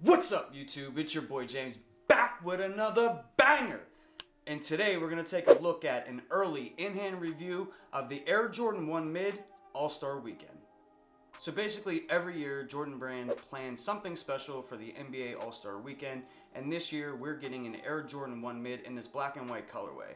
What's up, YouTube? It's your boy James back with another banger. And today we're going to take a look at an early in-hand review of the Air Jordan 1 Mid All-Star Weekend. So basically every year Jordan Brand plans something special for the NBA All-Star Weekend, and this year we're getting an Air Jordan 1 Mid in this black and white colorway.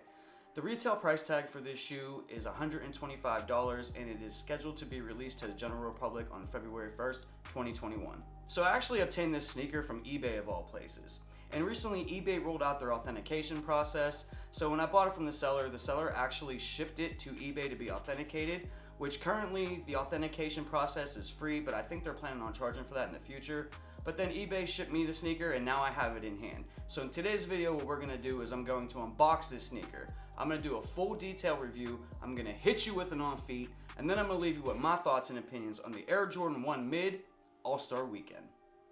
The retail price tag for this shoe is $125 and it is scheduled to be released to the general public on February 1st, 2021. So I actually obtained this sneaker from eBay of all places. And recently eBay rolled out their authentication process, so when I bought it from the seller actually shipped it to eBay to be authenticated, which currently the authentication process is free, but I think they're planning on charging for that in the future. But then eBay shipped me the sneaker and now I have it in hand. So in today's video what we're going to do is I'm going to unbox this sneaker. I'm going to do a full detail review, I'm going to hit you with an on feet, and then I'm going to leave you with my thoughts and opinions on the Air Jordan 1 Mid All-Star Weekend.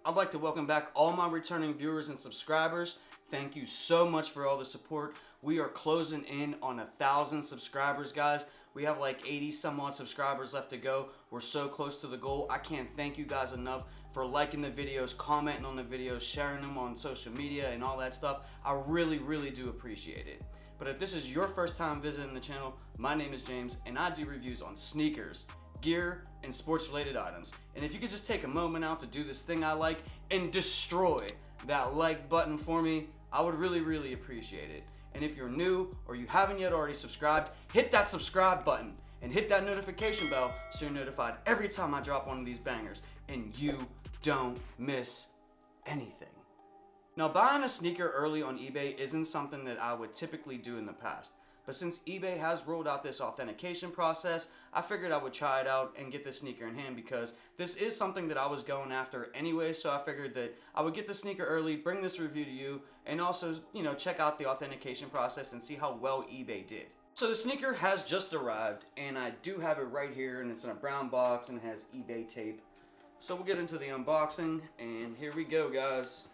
I'd like to welcome back all my returning viewers and subscribers. Thank you so much for all the support. We are closing in on 1,000 subscribers, guys. We have like 80 some odd subscribers left to go. We're so close to the goal. I can't thank you guys enough for liking the videos, commenting on the videos, sharing them on social media and all that stuff. I really do appreciate it. But if this is your first time visiting the channel, my name is James and I do reviews on sneakers, gear, and sports related items. And if you could just take a moment out to do this thing I like and destroy that like button for me, I would really appreciate it. And if you're new or you haven't yet already subscribed, hit that subscribe button and hit that notification bell so you're notified every time I drop one of these bangers and you don't miss anything. Now, buying a sneaker early on eBay isn't something that I would typically do in the past. But since eBay has rolled out this authentication process, I figured I would try it out and get this sneaker in hand because this is something that I was going after anyway, so I figured that I would get the sneaker early, bring this review to you, and also, check out the authentication process and see how well eBay did. So the sneaker has just arrived, and I do have it right here, and it's in a brown box and it has eBay tape. So we'll get into the unboxing, and here we go, guys.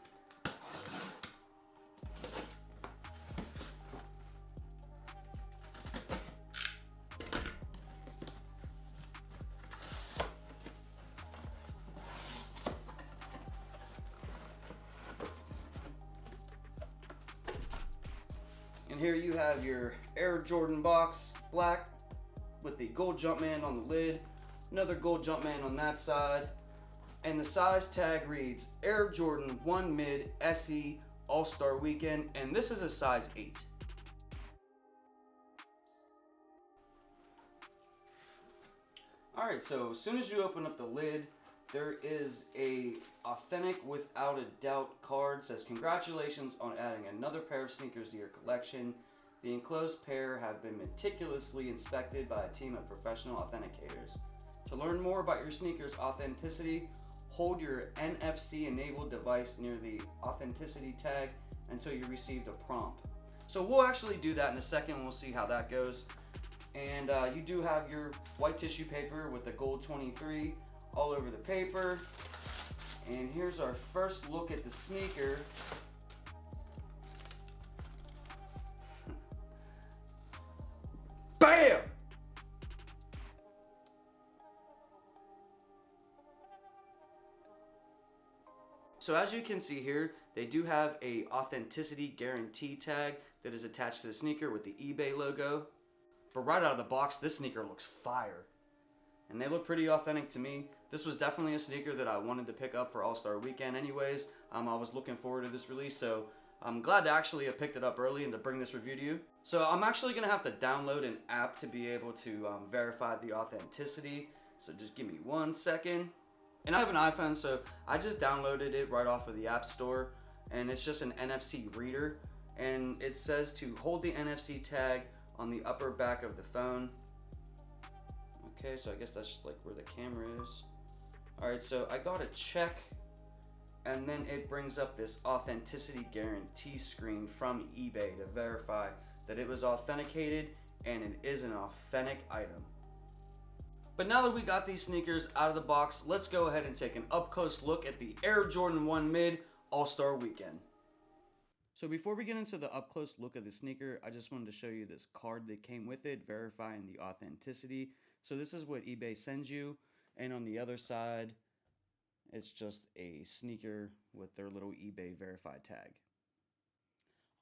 And here you have your Air Jordan box, black, with the gold Jumpman on the lid, another gold Jumpman on that side, and the size tag reads Air Jordan 1 Mid SE All-Star Weekend, and this is a size 8. Alright, so as soon as you open up the lid, there is a authentic without a doubt card. It says congratulations on adding another pair of sneakers to your collection. The enclosed pair have been meticulously inspected by a team of professional authenticators. To learn more about your sneakers authenticity, hold your NFC enabled device near the authenticity tag until you receive a prompt. So we'll actually do that in a second. We'll see how that goes. And you do have your white tissue paper with the gold 23 all over the paper. And here's our first look at the sneaker. BAM! So as you can see here, they do have a authenticity guarantee tag that is attached to the sneaker with the eBay logo. But right out of the box, this sneaker looks fire. And they look pretty authentic to me. This was definitely a sneaker that I wanted to pick up for All-Star Weekend anyways. I was looking forward to this release, so I'm glad to actually have picked it up early and to bring this review to you. So I'm actually going to have to download an app to be able to verify the authenticity. So just give me 1 second. And I have an iPhone, so I just downloaded it right off of the App Store. And it's just an NFC reader. And it says to hold the NFC tag on the upper back of the phone. Okay, so I guess that's like where the camera is. Alright, so I got a check, and then it brings up this authenticity guarantee screen from eBay to verify that it was authenticated and it is an authentic item. But now that we got these sneakers out of the box, let's go ahead and take an up-close look at the Air Jordan 1 Mid All-Star Weekend. So before we get into the up-close look of the sneaker, I just wanted to show you this card that came with it, verifying the authenticity. So this is what eBay sends you, and on the other side, It's just a sneaker with their little eBay verified tag.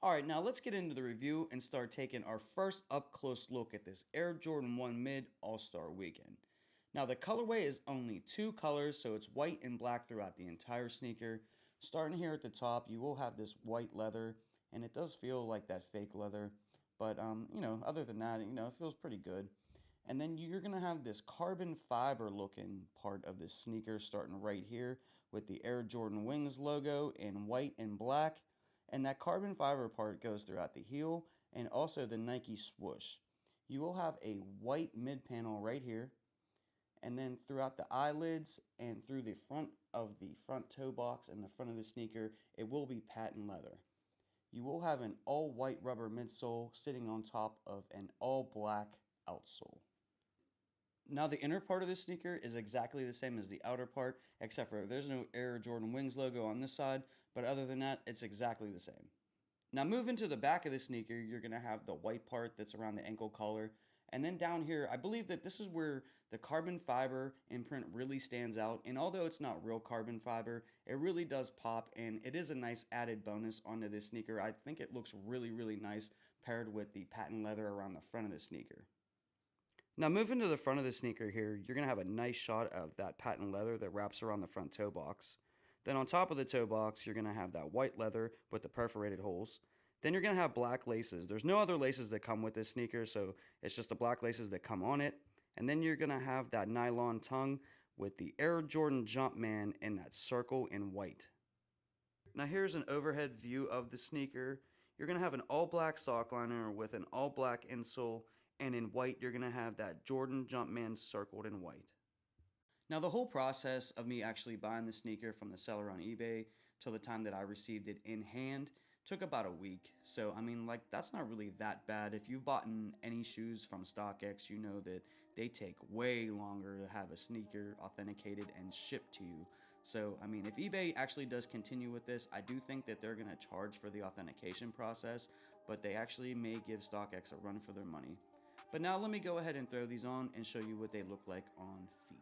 Alright, now let's get into the review and start taking our first up close look at this Air Jordan 1 Mid All-Star Weekend. Now the colorway is only 2 colors, so it's white and black throughout the entire sneaker. Starting here at the top, you will have this white leather, and it does feel like that fake leather, but other than that, it feels pretty good. And then you're going to have this carbon fiber looking part of the sneaker starting right here with the Air Jordan Wings logo in white and black. And that carbon fiber part goes throughout the heel and also the Nike swoosh. You will have a white mid panel right here. And then throughout the eyelids and through the front of the front toe box and the front of the sneaker, it will be patent leather. You will have an all white rubber midsole sitting on top of an all black outsole. Now the inner part of the sneaker is exactly the same as the outer part, except for there's no Air Jordan Wings logo on this side, but other than that, it's exactly the same. Now moving to the back of the sneaker, you're going to have the white part that's around the ankle collar, and then down here, I believe that this is where the carbon fiber imprint really stands out, and although it's not real carbon fiber, it really does pop, and it is a nice added bonus onto this sneaker. I think it looks really, really nice paired with the patent leather around the front of the sneaker. Now moving to the front of the sneaker here, you're going to have a nice shot of that patent leather that wraps around the front toe box. Then on top of the toe box, you're going to have that white leather with the perforated holes. Then you're going to have black laces. There's no other laces that come with this sneaker, so it's just the black laces that come on it. And then you're going to have that nylon tongue with the Air Jordan Jumpman in that circle in white. Now here's an overhead view of the sneaker. You're going to have an all black sock liner with an all black insole. And in white, you're going to have that Jordan Jumpman circled in white. Now, the whole process of me actually buying the sneaker from the seller on eBay till the time that I received it in hand took about a week. So, that's not really that bad. If you've bought any shoes from StockX, you know that they take way longer to have a sneaker authenticated and shipped to you. So, if eBay actually does continue with this, I do think that they're going to charge for the authentication process, but they actually may give StockX a run for their money. But now let me go ahead and throw these on and show you what they look like on feet.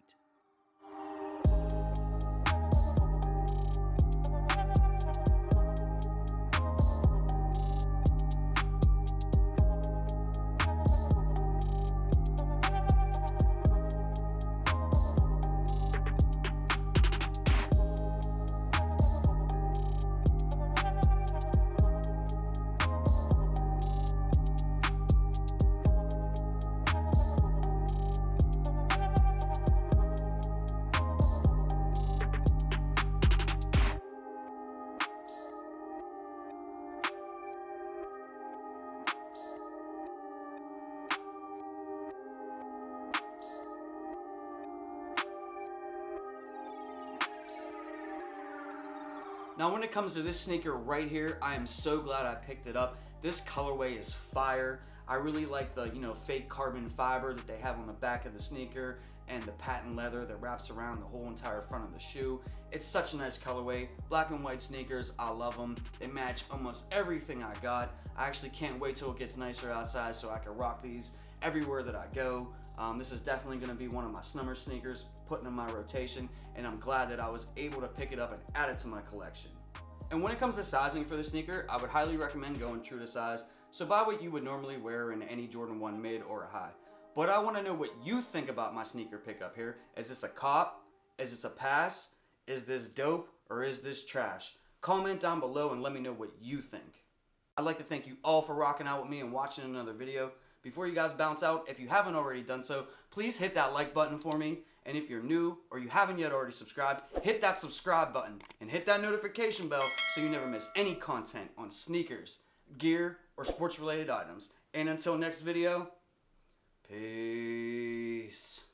Now when it comes to this sneaker right here, I am so glad I picked it up. This colorway is fire. I really like the fake carbon fiber that they have on the back of the sneaker and the patent leather that wraps around the whole entire front of the shoe. It's such a nice colorway. Black and white sneakers, I love them. They match almost everything I got. I actually can't wait till it gets nicer outside so I can rock these everywhere that I go. This is definitely going to be one of my summer sneakers, putting in my rotation, and I'm glad that I was able to pick it up and add it to my collection. And when it comes to sizing for the sneaker, I would highly recommend going true to size. So buy what you would normally wear in any Jordan 1 mid or a high. But I want to know what you think about my sneaker pickup here. Is this a cop? Is this a pass? Is this dope? Or is this trash? Comment down below and let me know what you think. I'd like to thank you all for rocking out with me and watching another video. Before you guys bounce out, if you haven't already done so, please hit that like button for me. And if you're new or you haven't yet already subscribed, hit that subscribe button and hit that notification bell so you never miss any content on sneakers, gear, or sports related items. And until next video, peace.